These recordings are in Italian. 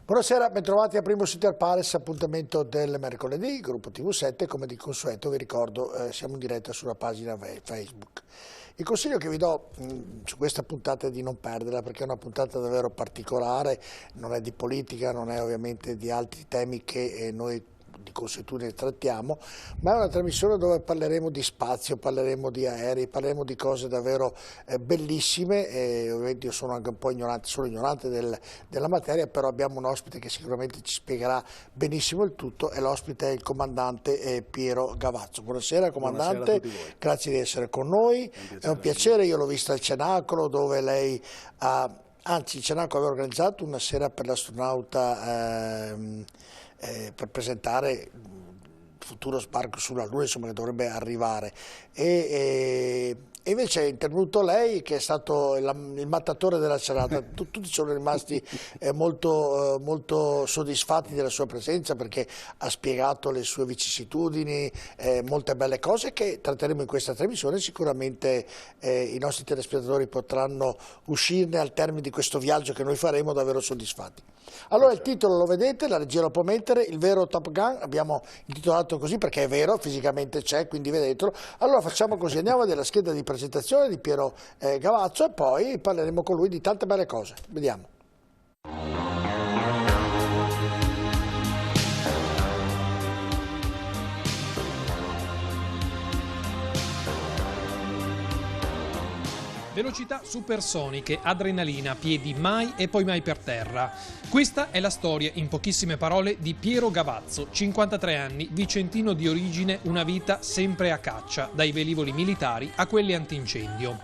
Buonasera, bentrovati a Primo City al Palace, appuntamento del mercoledì, gruppo TV7, come di consueto vi ricordo siamo in diretta sulla pagina Facebook. Il consiglio che vi do su questa puntata è di non perderla, perché è una puntata davvero particolare, non è di politica, non è ovviamente di altri temi che noi di consuetudine trattiamo, ma è una trasmissione dove parleremo di spazio, parleremo di aerei, parleremo di cose davvero bellissime. Ovviamente io sono anche un po' ignorante, sono ignorante della materia, però abbiamo un ospite che sicuramente ci spiegherà benissimo il tutto, e l'ospite è il comandante Piero Gavazzo. Buonasera comandante, grazie di essere con noi, è un piacere. Io l'ho vista al Cenacolo, dove lei ha, anzi il Cenacolo aveva organizzato una sera per l'astronauta per presentare il futuro sbarco sulla Luna, insomma, che dovrebbe arrivare, e invece è intervenuto lei, che è stato il mattatore della serata. Tutti sono rimasti molto soddisfatti della sua presenza, perché ha spiegato le sue vicissitudini, molte belle cose che tratteremo in questa trasmissione. Sicuramente i nostri telespettatori potranno uscirne al termine di questo viaggio che noi faremo davvero soddisfatti. Allora il titolo lo vedete, la regia lo può mettere, il vero Top Gun, abbiamo intitolato così perché è vero, fisicamente c'è, quindi vedetelo. Allora facciamo così, andiamo nella scheda di presentazione di Piero Gavazzo e poi parleremo con lui di tante belle cose. Vediamo. Velocità supersoniche, adrenalina, piedi mai e poi mai per terra. Questa è la storia, in pochissime parole, di Piero Gavazzo, 53 anni, vicentino di origine, una vita sempre a caccia, dai velivoli militari a quelli antincendio.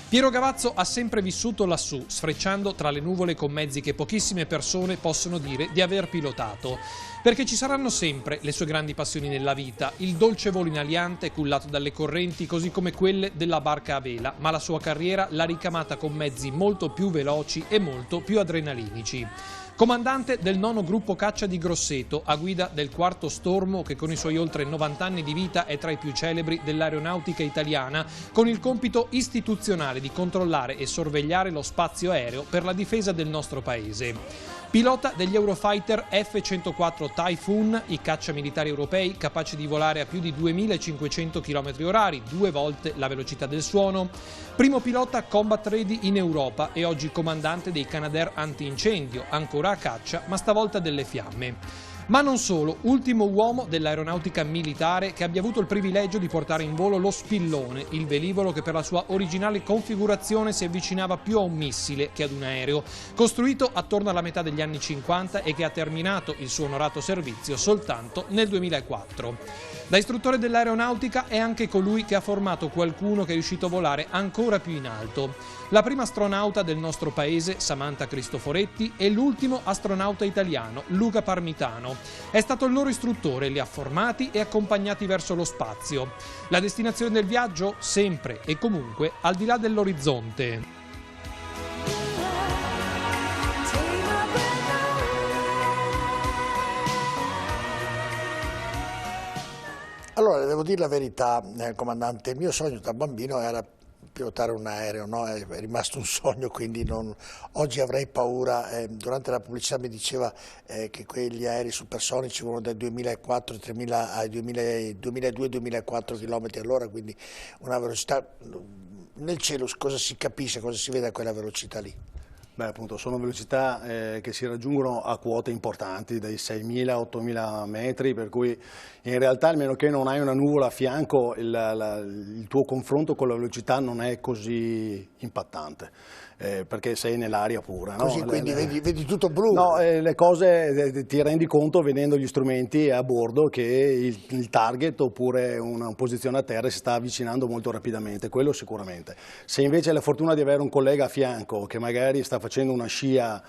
Piero Gavazzo ha sempre vissuto lassù, sfrecciando tra le nuvole con mezzi che pochissime persone possono dire di aver pilotato. Perché ci saranno sempre le sue grandi passioni nella vita, il dolce volo in aliante cullato dalle correnti così come quelle della barca a vela, ma la sua carriera l'ha ricamata con mezzi molto più veloci e molto più adrenalinici. Comandante del 9° gruppo caccia di Grosseto, a guida del 4° Stormo, che con i suoi oltre 90 anni di vita è tra i più celebri dell'aeronautica italiana, con il compito istituzionale di controllare e sorvegliare lo spazio aereo per la difesa del nostro paese. Pilota degli Eurofighter F-104 Typhoon, i caccia militari europei capaci di volare a più di 2500 km/h, 2 volte la velocità del suono. Primo pilota combat ready in Europa e oggi comandante dei Canadair antincendio, ancora a caccia ma stavolta delle fiamme. Ma non solo, ultimo uomo dell'aeronautica militare che abbia avuto il privilegio di portare in volo lo Spillone, il velivolo che per la sua originale configurazione si avvicinava più a un missile che ad un aereo, costruito attorno alla metà degli anni 50 e che ha terminato il suo onorato servizio soltanto nel 2004. Da istruttore dell'aeronautica è anche colui che ha formato qualcuno che è riuscito a volare ancora più in alto. La prima astronauta del nostro paese, Samantha Cristoforetti, e l'ultimo astronauta italiano, Luca Parmitano. È stato il loro istruttore, li ha formati e accompagnati verso lo spazio. La destinazione del viaggio? Sempre e comunque al di là dell'orizzonte. Allora, devo dire la verità, comandante, il mio sogno da bambino era pilotare un aereo, no? È rimasto un sogno, quindi oggi avrei paura. Durante la pubblicità mi diceva che quegli aerei supersonici volano dai 2004 ai 2002-2004 km/h, quindi una velocità nel cielo. Cosa si capisce, cosa si vede a quella velocità lì? Beh, appunto, sono velocità che si raggiungono a quote importanti, dai 6.000 a 8.000 metri, per cui in realtà, almeno che non hai una nuvola a fianco, il tuo confronto con la velocità non è così impattante. Perché sei nell'aria pura. Così, no? Quindi vedi tutto blu? No, le cose ti rendi conto vedendo gli strumenti a bordo che il target oppure una posizione a terra si sta avvicinando molto rapidamente, quello sicuramente. Se invece hai la fortuna di avere un collega a fianco che magari sta facendo una scia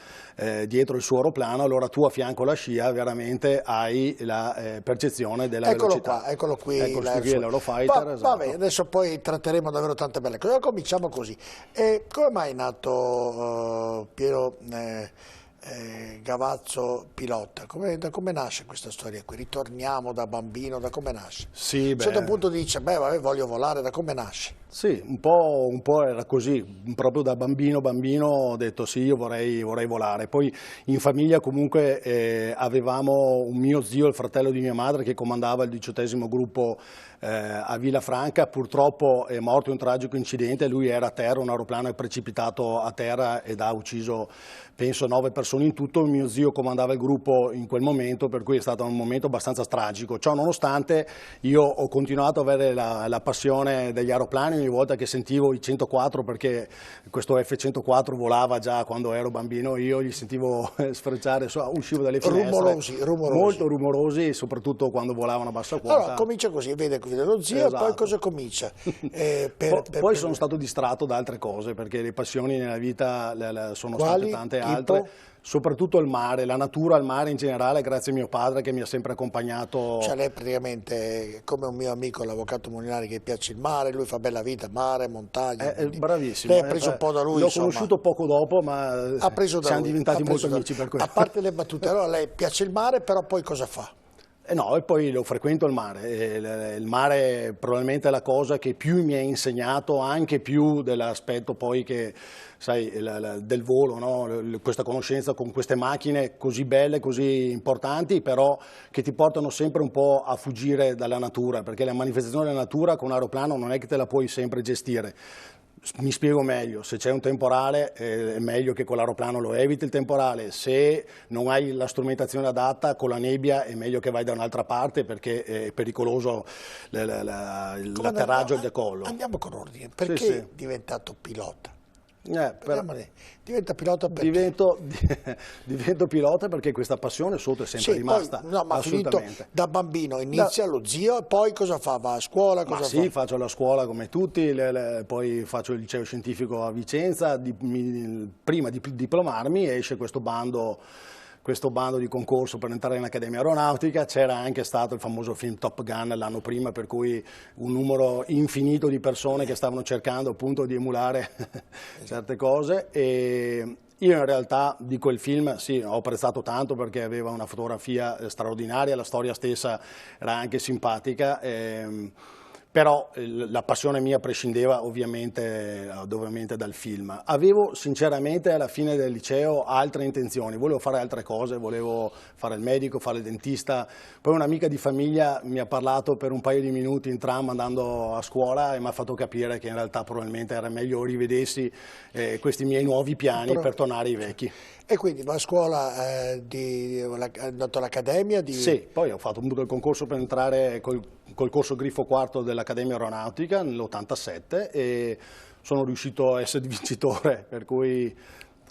dietro il suo aeroplano, allora tu a fianco alla scia veramente hai la percezione della velocità. Eccolo qui l'Eurofighter. Esatto. Vabbè, adesso poi tratteremo davvero tante belle cose. Cominciamo così. Come mai è nato Piero Gavazzo pilota, da come nasce questa storia qui? Ritorniamo da bambino, da come nasce? Sì, A un certo punto dice, beh, vabbè, voglio volare, da come nasce? Sì, un po' era così, proprio da bambino ho detto sì, io vorrei volare. Poi in famiglia comunque avevamo un mio zio, il fratello di mia madre, che comandava il 18° gruppo a Villafranca. Purtroppo è morto in un tragico incidente, lui era a terra, un aeroplano è precipitato a terra ed ha ucciso penso 9 persone in tutto. Il mio zio comandava il gruppo in quel momento, per cui è stato un momento abbastanza tragico. Ciò nonostante io ho continuato ad avere la passione degli aeroplani. Ogni volta che sentivo i 104, perché questo F-104 volava già quando ero bambino, io li sentivo sfrecciare, uscivo dalle finestre, rumorosi. Molto rumorosi, soprattutto quando volavano a bassa quota. Allora comincia così, vede lo zio, esatto. Poi cosa comincia? Poi sono stato distratto da altre cose, perché le passioni nella vita sono state tante altre. Soprattutto il mare, la natura, il mare in generale, grazie a mio padre che mi ha sempre accompagnato. Cioè lei praticamente, come un mio amico, l'avvocato Molinari, che piace il mare, lui fa bella vita, mare, montagna. Bravissimo. Lei ha preso un po' da lui, l'ho conosciuto poco dopo, ma siamo diventati molto amici per questo. A parte le battute, allora lei piace il mare, però poi cosa fa? No, e poi lo frequento il mare. Il mare probabilmente è la cosa che più mi ha insegnato, anche più dell'aspetto poi che, sai, del volo, no? Questa conoscenza con queste macchine così belle, così importanti, però che ti portano sempre un po' a fuggire dalla natura, perché la manifestazione della natura con un aeroplano non è che te la puoi sempre gestire. Mi spiego meglio, se c'è un temporale è meglio che con l'aeroplano lo eviti il temporale, se non hai la strumentazione adatta con la nebbia è meglio che vai da un'altra parte, perché è pericoloso l'atterraggio e il decollo. Andiamo con ordine, perché sì. è diventato pilota? Diventa pilota perché? Divento pilota perché questa passione sotto è sempre rimasta. Poi, no, ma assolutamente. Finito, da bambino inizia lo zio e poi cosa fa? Va a scuola? Cosa fa? Sì, faccio la scuola come tutti, poi faccio il liceo scientifico a Vicenza. Prima di diplomarmi esce questo bando di concorso per entrare in Accademia Aeronautica. C'era anche stato il famoso film Top Gun l'anno prima, per cui un numero infinito di persone che stavano cercando appunto di emulare certe cose. E io in realtà di quel film sì, ho apprezzato tanto, perché aveva una fotografia straordinaria, la storia stessa era anche simpatica. Però la passione mia prescindeva ovviamente dal film. Avevo sinceramente alla fine del liceo altre intenzioni, volevo fare altre cose, volevo fare il medico, fare il dentista. Poi un'amica di famiglia mi ha parlato per un paio di minuti in tram andando a scuola e mi ha fatto capire che in realtà probabilmente era meglio rivedessi questi miei nuovi piani per tornare ai vecchi. E quindi va a scuola, è andato all'Accademia? Sì, poi ho fatto appunto il concorso per entrare col corso Grifo IV dell'Accademia Aeronautica nell'87 e sono riuscito a essere vincitore, per cui il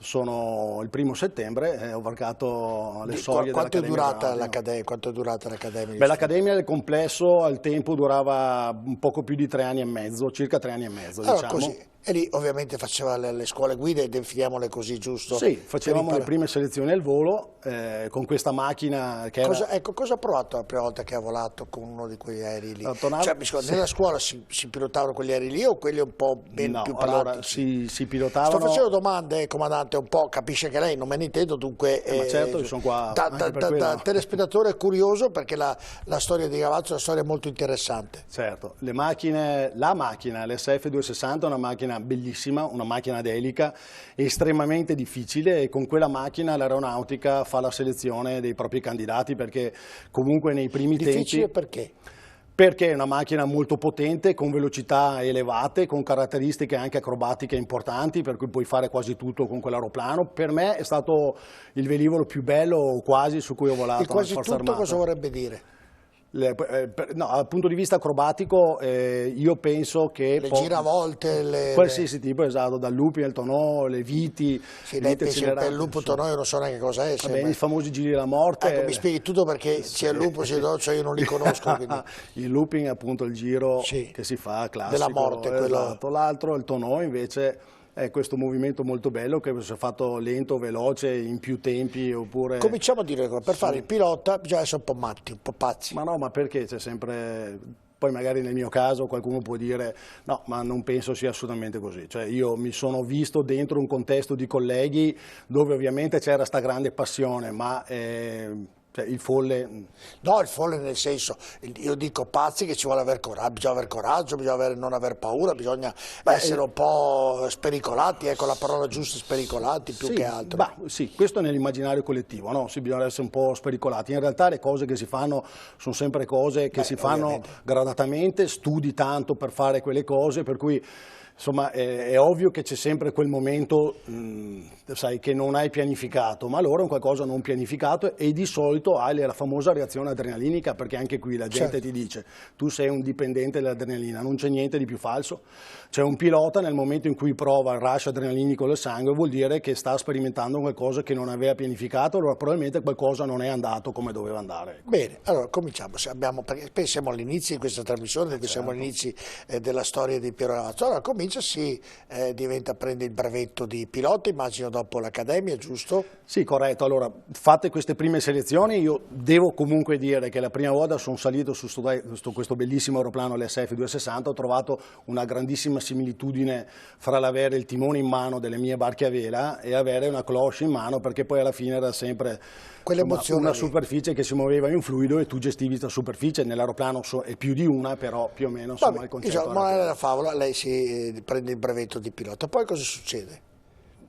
1° settembre ho varcato le soglie dell'Accademia. Quanto è durata l'Accademia? Beh, l'Accademia nel complesso al tempo durava un poco più di 3 anni e mezzo, circa 3 anni e mezzo, allora, diciamo. Così. E lì ovviamente faceva le scuole guide, definiamole così, giusto? Sì, facevamo le prime selezioni al volo con questa macchina che cosa ha provato la prima volta che ha volato con uno di quegli aerei lì? Nella scuola si pilotavano quegli aerei lì o quelli un po' più pratici? Allora si pilotavano... Sto facendo domande, comandante, un po', capisce che lei non me ne intendo, dunque... ma certo, io sono qua da telespettatore curioso, perché la storia di Gavazzo è una storia molto interessante. Certo, la macchina, l'SF260 è una macchina bellissima, una macchina ad elica, estremamente difficile, e con quella macchina l'aeronautica fa la selezione dei propri candidati, perché comunque nei primi tempi... Difficile perché? Perché è una macchina molto potente, con velocità elevate, con caratteristiche anche acrobatiche importanti, per cui puoi fare quasi tutto con quell'aeroplano. Per me è stato il velivolo più bello quasi su cui ho volato nella Forza Armata. Quasi tutto cosa vorrebbe dire? No, dal punto di vista acrobatico io penso che... Le giravolte... Qualsiasi tipo, esatto, dal looping al tonneau, le viti... Sì, lei pensa per il lupo tonneau, io non so neanche cosa è. Vabbè, i famosi giri della morte... Ecco, mi spieghi tutto, perché sia il lupo sia il tonneau, cioè io non li conosco. Quindi... Il looping è appunto il giro che si fa, classico. Della morte, esatto. L'altro, il tonneau, invece... È questo movimento molto bello che si è fatto lento, veloce, in più tempi, oppure... Cominciamo a dire che per fare il pilota bisogna essere un po' matti, un po' pazzi. Ma no, ma perché c'è sempre... Poi magari nel mio caso qualcuno può dire no, ma non penso sia assolutamente così. Cioè io mi sono visto dentro un contesto di colleghi dove ovviamente c'era sta grande passione, ma cioè, il folle... No, il folle nel senso, io dico pazzi che ci vuole avere coraggio, bisogna non aver paura, bisogna essere un po' spericolati, ecco la parola giusta, spericolati più che altro. Sì, questo è nell'immaginario collettivo, no? Sì, bisogna essere un po' spericolati. In realtà le cose che si fanno sono sempre cose che si fanno ovviamente gradatamente, studi tanto per fare quelle cose, per cui... Insomma, è ovvio che c'è sempre quel momento, sai, che non hai pianificato, ma allora è un qualcosa non pianificato e di solito hai la famosa reazione adrenalinica, perché anche qui la gente ti dice, tu sei un dipendente dell'adrenalina, non c'è niente di più falso. C'è un pilota nel momento in cui prova il rush adrenalinico del sangue, vuol dire che sta sperimentando qualcosa che non aveva pianificato, allora probabilmente qualcosa non è andato come doveva andare. Bene, allora cominciamo, perché siamo all'inizio di questa trasmissione, perché siamo all'inizio della storia di Piero Gavazzo. Allora prende il brevetto di pilota, immagino dopo l'accademia, giusto? Sì, corretto. Allora, fatte queste prime selezioni, io devo comunque dire che la prima volta sono salito su questo bellissimo aeroplano, l'SF 260, ho trovato una grandissima similitudine fra l'avere il timone in mano delle mie barche a vela e avere una cloche in mano, perché poi alla fine era sempre una superficie che si muoveva in fluido e tu gestivi questa superficie. Nell'aeroplano è più di una, però più o meno insomma, il concetto era la favola, lei si prende il brevetto di pilota, poi cosa succede?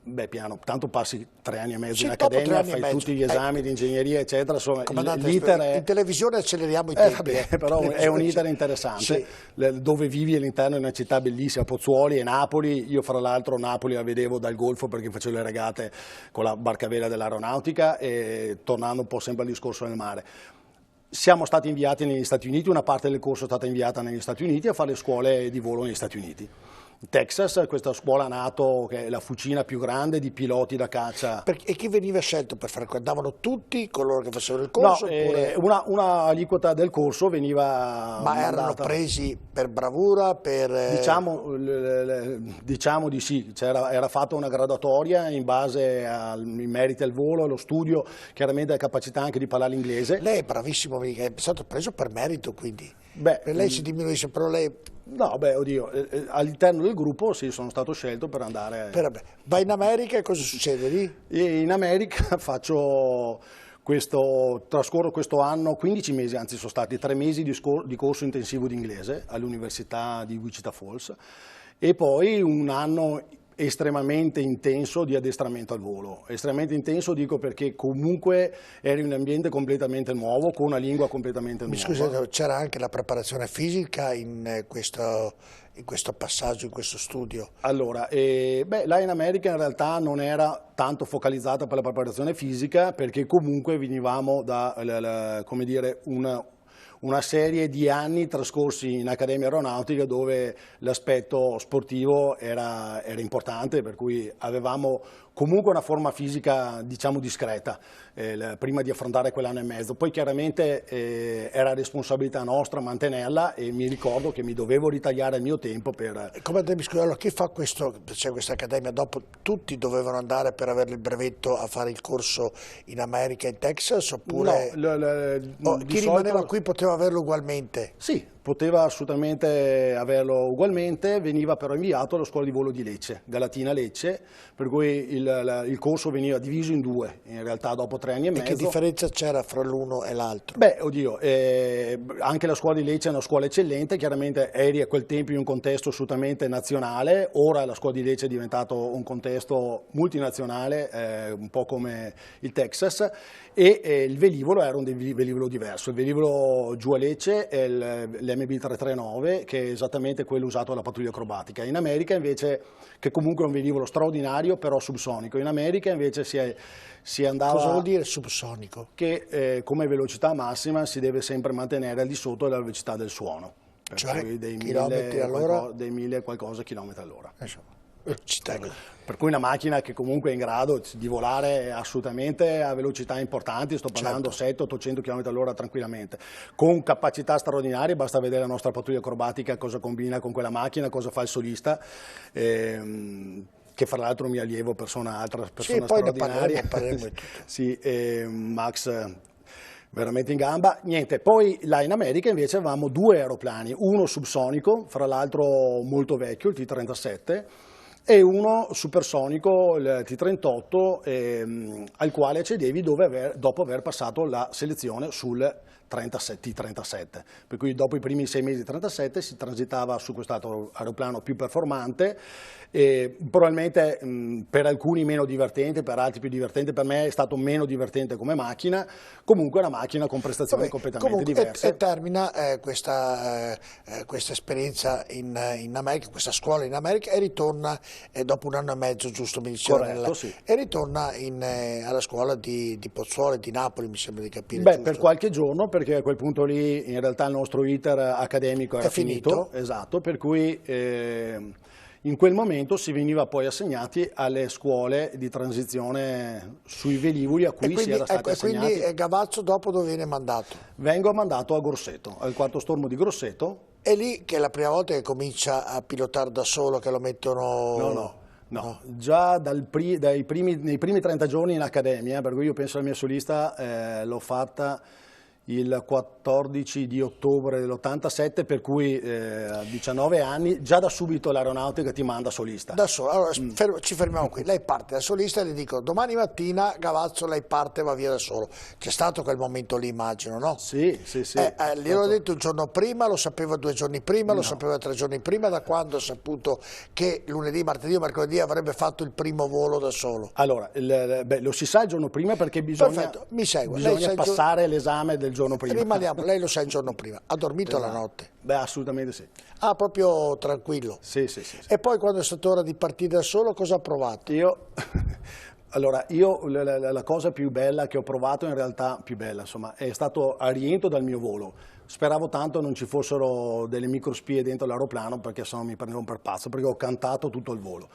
Beh, piano, tanto passi 3 anni e mezzo in accademia, fai tutti gli esami di ingegneria, eccetera, insomma, l'iter è... In televisione acceleriamo i tempi. Però è un iter interessante, dove vivi all'interno di una città bellissima, Pozzuoli e Napoli. Io fra l'altro Napoli la vedevo dal Golfo perché facevo le regate con la barca a vela dell'aeronautica, e tornando un po' sempre al discorso del mare. Siamo stati inviati negli Stati Uniti, una parte del corso è stata inviata negli Stati Uniti a fare le scuole di volo negli Stati Uniti. Texas, questa scuola NATO che è la fucina più grande di piloti da caccia. E chi veniva scelto per fare? Andavano tutti coloro che facevano il corso? No, oppure... una aliquota del corso veniva Ma erano presi per bravura? Diciamo di sì, era fatta una graduatoria in base ai meriti al volo, allo studio, chiaramente la capacità anche di parlare l'inglese. Lei è bravissimo, è stato preso per merito, quindi. Beh, per lei si diminuisce, però lei... No, beh, oddio, all'interno del gruppo sì, sono stato scelto per andare... Va in America e cosa succede lì? In America trascorro questo anno, 15 mesi, anzi sono stati 3 mesi di corso intensivo di inglese all'Università di Wichita Falls e poi un anno estremamente intenso di addestramento al volo. Estremamente intenso dico perché comunque eri in un ambiente completamente nuovo, con una lingua completamente nuova. Mi scusi, c'era anche la preparazione fisica in questo passaggio, in questo studio? Allora, là in America in realtà non era tanto focalizzata per la preparazione fisica, perché comunque venivamo da, come dire, una serie di anni trascorsi in Accademia Aeronautica dove l'aspetto sportivo era importante, per cui avevamo comunque una forma fisica diciamo discreta prima di affrontare quell'anno e mezzo. Poi chiaramente era responsabilità nostra mantenerla e mi ricordo che mi dovevo ritagliare il mio tempo per... Allora, chi fa questa accademia? Dopo tutti dovevano andare per avere il brevetto a fare il corso in America e in Texas? Oppure chi rimaneva qui poteva averlo ugualmente? Sì, poteva assolutamente averlo ugualmente, veniva però inviato alla scuola di volo di Lecce, Galatina Lecce, per cui il corso veniva diviso in 2, in realtà dopo 3 anni e mezzo. E che differenza c'era fra l'uno e l'altro? Beh, oddio, anche la scuola di Lecce è una scuola eccellente, chiaramente eri a quel tempo in un contesto assolutamente nazionale, ora la scuola di Lecce è diventato un contesto multinazionale, un po' come il Texas, e il velivolo era un velivolo diverso. Il velivolo giù a Lecce è l'MB339, che è esattamente quello usato dalla pattuglia acrobatica. In America invece, che comunque è un velivolo straordinario, però subsonico, in America invece si andava... Cosa vuol dire subsonico? Che come velocità massima si deve sempre mantenere al di sotto della velocità del suono. Cioè dei chilometri all'ora? Dei 1000 qualcosa chilometri all'ora. Velocità. Per cui una macchina che comunque è in grado di volare assolutamente a velocità importanti, sto parlando 700-800 km all'ora tranquillamente, con capacità straordinarie. Basta vedere la nostra pattuglia acrobatica cosa combina con quella macchina, cosa fa il solista, che fra l'altro mi allievo altra persona straordinaria. Parleremo di tutto. Sì, Max veramente in gamba. Niente, poi là in America invece avevamo 2 aeroplani, uno subsonico, fra l'altro molto vecchio, il T-37, e uno supersonico, il T-38, al quale accedevi dopo aver passato la selezione sul T-37, per cui dopo i primi 6 mesi di 37 si transitava su quest'altro aeroplano più performante, e probabilmente per alcuni meno divertente, per altri più divertente. Per me è stato meno divertente come macchina, comunque è una macchina con prestazioni completamente diverse. E termina questa esperienza in America, questa scuola in America, e ritorna dopo 1 anno e mezzo, giusto, mi diceva, Corretto, sì. e ritorna alla scuola di Pozzuolo e di Napoli, mi sembra di capire. Beh, giusto? per qualche giorno, perché a quel punto lì in realtà il nostro iter accademico era finito, esatto, per cui in quel momento si veniva poi assegnati alle scuole di transizione sui velivoli a cui si era stati assegnati. Quindi Gavazzo dopo dove viene mandato? Vengo mandato a Grosseto, al 4° stormo di Grosseto. È lì che è la prima volta che comincia a pilotare da solo, che lo mettono... No, già nei primi 30 giorni in accademia, per cui io penso la mia solista l'ho fatta il 14 di ottobre dell'87, per cui a 19 anni, già da subito l'aeronautica ti manda solista. Da solo. Allora ci fermiamo qui, lei parte da solista e le dico domani mattina Gavazzo lei parte e va via da solo. C'è stato quel momento lì, immagino, no? Sì. Gliel'ho detto un giorno prima, lo sapeva 2 giorni prima, lo sapeva 3 giorni prima, da quando ho saputo che lunedì, martedì o mercoledì avrebbe fatto il primo volo da solo? Allora, lo si sa il giorno prima, perché bisogna passare l'esame del giorno prima. Rimaniamo, lei lo sa il giorno prima. Ha dormito la notte? Beh, assolutamente sì. Ah, proprio tranquillo? Sì. E poi quando è stata ora di partire da solo, cosa ha provato? Allora, la cosa più bella che ho provato, in realtà più bella, insomma, è stato al rientro dal mio volo. Speravo tanto non ci fossero delle microspie dentro l'aeroplano, perché sennò mi prendevano per pazzo, perché ho cantato tutto il volo.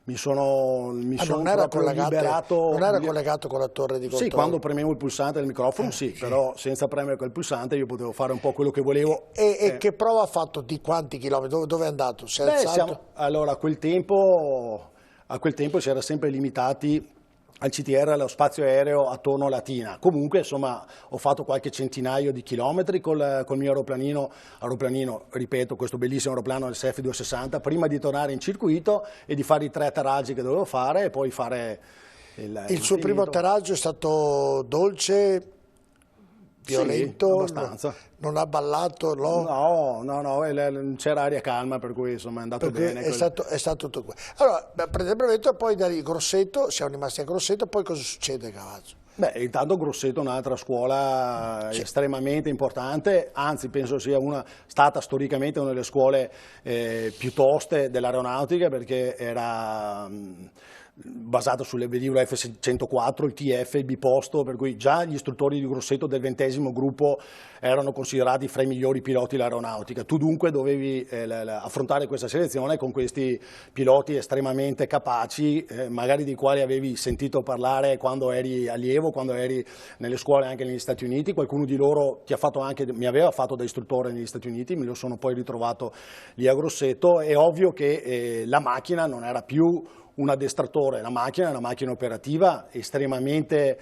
Mi sono proprio liberato. Non era collegato con la torre di controllo? Sì, quando premevo il pulsante del microfono sì, però senza premere quel pulsante io potevo fare un po' quello che volevo. E che prova ha fatto, di quanti chilometri? Dove è andato? Si è alzato? Allora, a quel tempo si era sempre limitati al CTR, allo spazio aereo attorno a Latina. Comunque, insomma, ho fatto qualche centinaio di chilometri col mio aeroplanino, ripeto, questo bellissimo aeroplano, il SF260, prima di tornare in circuito e di fare i 3 atterraggi che dovevo fare e poi fare il suo primo atterraggio è stato dolce, violento? Sì, abbastanza. Non ha ballato? No, c'era aria calma, per cui insomma è andato bene. È stato tutto questo. Allora, prende il brevetto e poi da Grosseto, siamo rimasti a Grosseto, poi cosa succede, Gavazzo? Beh, intanto Grosseto è un'altra scuola estremamente importante, anzi penso sia stata storicamente una delle scuole più toste dell'aeronautica, perché era basato sulle velivole F-104, il TF, il biposto, per cui già gli istruttori di Grosseto del 20° gruppo erano considerati fra i migliori piloti dell'aeronautica. Tu dunque dovevi affrontare questa selezione con questi piloti estremamente capaci, magari dei quali avevi sentito parlare quando eri allievo, quando eri nelle scuole anche negli Stati Uniti. Qualcuno di loro mi aveva fatto da istruttore negli Stati Uniti, me lo sono poi ritrovato lì a Grosseto. È ovvio che la macchina non era più un addestratore, la macchina è una macchina operativa estremamente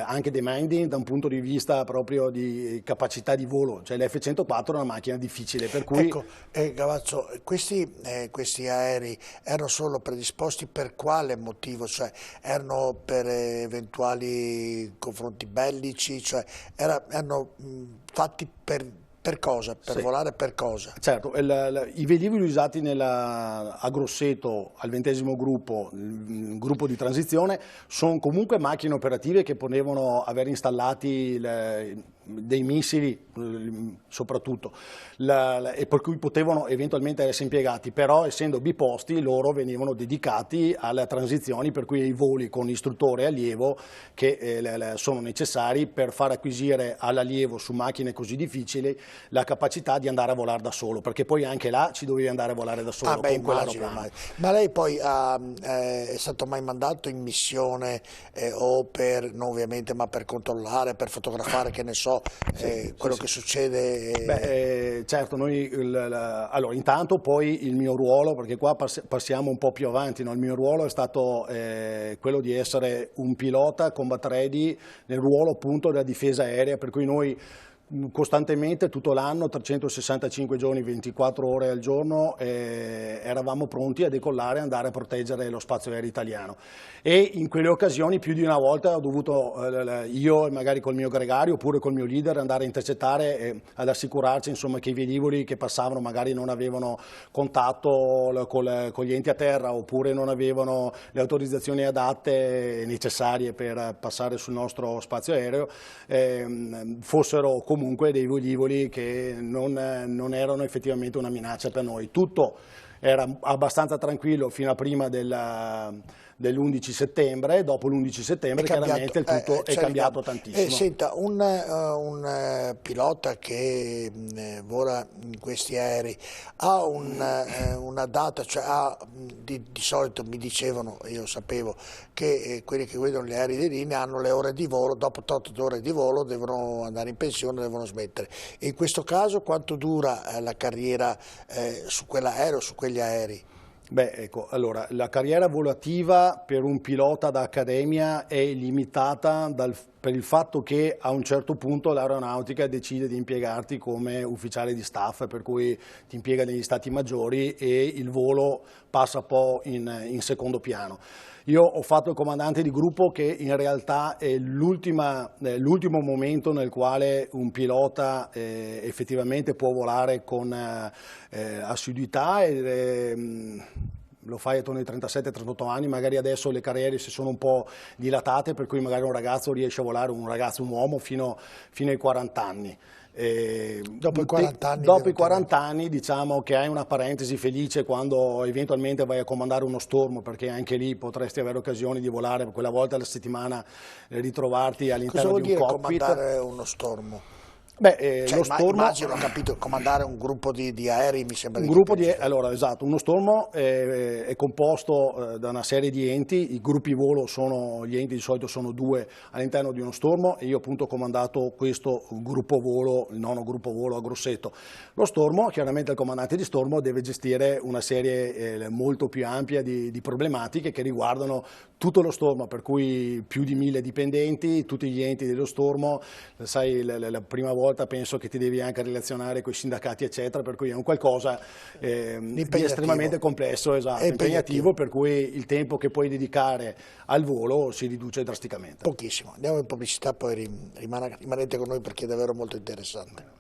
anche demanding da un punto di vista proprio di capacità di volo, cioè l'F-104 è una macchina difficile, per cui... Ecco, Gavazzo, questi aerei erano solo predisposti per quale motivo? Cioè erano per eventuali confronti bellici, cioè erano fatti per cosa? Per volare per cosa? Certo, i velivoli usati a Grosseto, al 20° gruppo, il gruppo di transizione, sono comunque macchine operative che potevano aver installati dei missili soprattutto, e per cui potevano eventualmente essere impiegati, però essendo biposti loro venivano dedicati alle transizioni, per cui ai voli con istruttore e allievo che sono necessari per far acquisire all'allievo su macchine così difficili la capacità di andare a volare da solo, perché poi anche là ci dovevi andare a volare da solo con quell'aeroplano. Ma lei poi è stato mai mandato in missione o per, non ovviamente, ma per controllare, per fotografare, che ne so, po' quello che succede? Certo, allora intanto poi il mio ruolo, perché qua passiamo un po' più avanti, no? Il mio ruolo è stato quello di essere un pilota combat ready nel ruolo appunto della difesa aerea, per cui noi costantemente tutto l'anno, 365 giorni, 24 ore al giorno, eravamo pronti a decollare e andare a proteggere lo spazio aereo italiano. E in quelle occasioni più di una volta ho dovuto io e magari col mio gregario oppure col mio leader andare a intercettare ad assicurarci insomma, che i velivoli che passavano magari non avevano contatto con gli enti a terra oppure non avevano le autorizzazioni adatte necessarie per passare sul nostro spazio aereo, fossero comunque dei velivoli che non erano effettivamente una minaccia per noi. Tutto era abbastanza tranquillo fino a prima dell'11 settembre, dopo l'11 settembre chiaramente il tutto è cambiato tantissimo. Senta, un pilota che vola in questi aerei ha una data, cioè di solito mi dicevano, io sapevo, che quelli che guidano gli aerei di linea hanno le ore di volo, dopo 8 ore di volo devono andare in pensione, devono smettere. E in questo caso quanto dura la carriera su quell'aereo, su quegli aerei? Beh, ecco, allora, la carriera volativa per un pilota da accademia è limitata per il fatto che a un certo punto l'aeronautica decide di impiegarti come ufficiale di staff, per cui ti impiega negli stati maggiori e il volo passa un po' in secondo piano. Io ho fatto il comandante di gruppo, che in realtà è l'ultimo momento nel quale un pilota effettivamente può volare con assiduità lo fai attorno ai 37-38 anni, magari adesso le carriere si sono un po' dilatate, per cui magari un ragazzo riesce a volare, un uomo fino ai 40 anni. Dopo i 40 anni diciamo che hai una parentesi felice quando eventualmente vai a comandare uno stormo, perché anche lì potresti avere occasione di volare per quella volta alla settimana, ritrovarti all'interno di un cockpit. Cosa vuol dire comandare uno stormo? Beh, cioè, lo stormo, immagino, ho capito, comandare un gruppo di aerei mi sembra di allora, esatto, uno stormo è composto da una serie di enti, i gruppi volo gli enti di solito sono 2 all'interno di uno stormo e io appunto ho comandato questo gruppo volo, il 9° gruppo volo a Grosseto. Lo stormo, chiaramente il comandante di stormo deve gestire una serie molto più ampia di problematiche che riguardano tutto lo stormo, per cui più di 1000 dipendenti, tutti gli enti dello stormo, sai, la prima volta penso che ti devi anche relazionare con i sindacati eccetera, per cui è un qualcosa di estremamente complesso, esatto, impegnativo, per cui il tempo che puoi dedicare al volo si riduce drasticamente. Pochissimo. Andiamo in pubblicità, poi rimanete con noi perché è davvero molto interessante.